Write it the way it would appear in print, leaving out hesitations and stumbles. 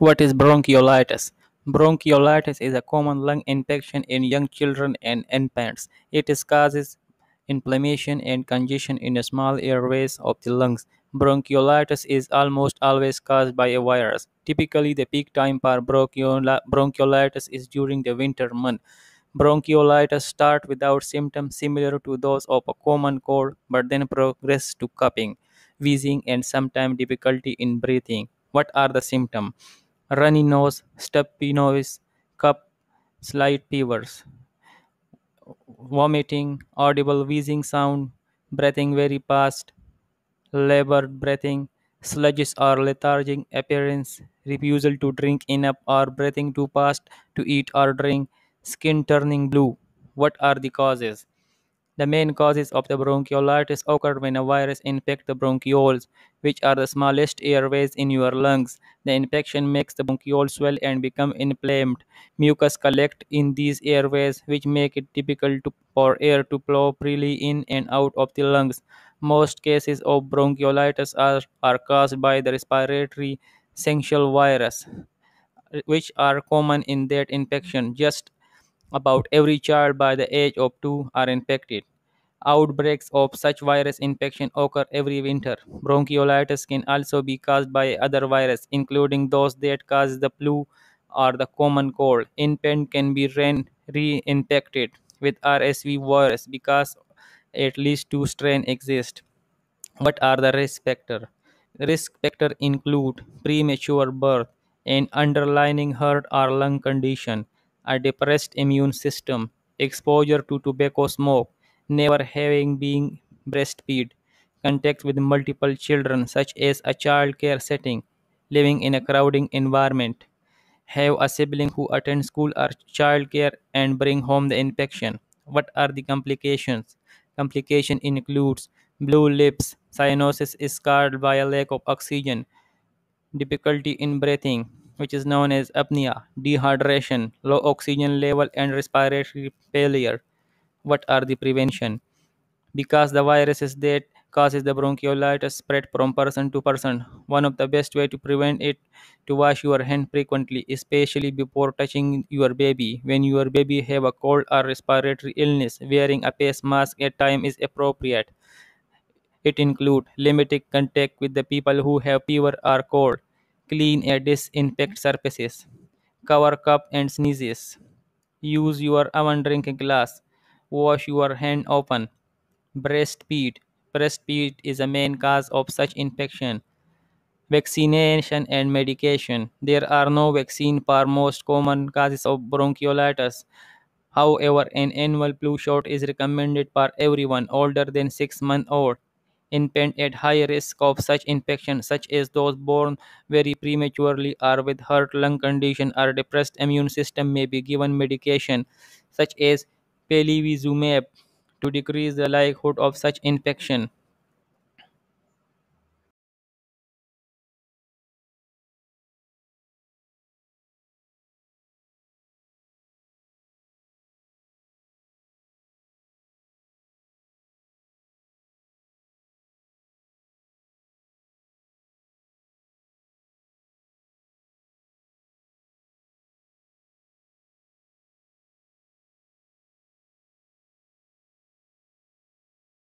What is bronchiolitis? Bronchiolitis is a common lung infection in young children and infants. It is causes inflammation and congestion in the small airways of the lungs. Bronchiolitis is almost always caused by a virus. Typically, the peak time for bronchiolitis is during the winter month. Bronchiolitis start without symptoms similar to those of a common cold, but then progress to coughing, wheezing, and sometimes difficulty in breathing. What are the symptoms? Runny nose, stuffy nose, cough, slight fevers, vomiting, audible wheezing sound, breathing very fast, labored breathing, sluggish or lethargic appearance, refusal to drink enough or breathing too fast to eat or drink, skin turning blue. What are the causes? The main causes of the bronchiolitis occur when a virus infects the bronchioles, which are the smallest airways in your lungs. The infection makes the bronchioles swell and become inflamed. Mucus collects in these airways, which make it difficult for air to flow freely in and out of the lungs. Most cases of bronchiolitis are caused by the respiratory syncytial virus, which are common in that infection. Just about every child by the age of 2 are infected. Outbreaks of such virus infection occur every winter. Bronchiolitis can also be caused by other viruses, including those that cause the flu or the common cold. Infant can be reinfected with RSV virus because at least two strains exist. What are the risk factors? Risk factors include premature birth, an underlying heart or lung condition, a depressed immune system, exposure to tobacco smoke, never having been breastfed, contact with multiple children such as a child care setting, living in a crowding environment, have a sibling who attends school or childcare and bring home the infection. What are the complications? Complication includes blue lips, cyanosis is scarred by a lack of oxygen, difficulty in breathing, which is known as apnea, dehydration, low oxygen level, and respiratory failure. What are the prevention? Because the virus is that causes the bronchiolitis spread from person to person. One of the best way to prevent it to wash your hand frequently, especially before touching your baby. When your baby have a cold or respiratory illness, wearing a face mask at time is appropriate. It include limited contact with the people who have fever or cold, clean and disinfect surfaces, cover cup and sneezes, use your oven drinking glass, wash your hand often, breastfeed. Breastfeed is a main cause of such infection. Vaccination and medication. There are no vaccine for most common causes of bronchiolitis. However, an annual flu shot is recommended for everyone older than 6 months old. Infants at high risk of such infection, such as those born very prematurely or with heart lung condition or depressed immune system, may be given medication such as palivizumab to decrease the likelihood of such infection.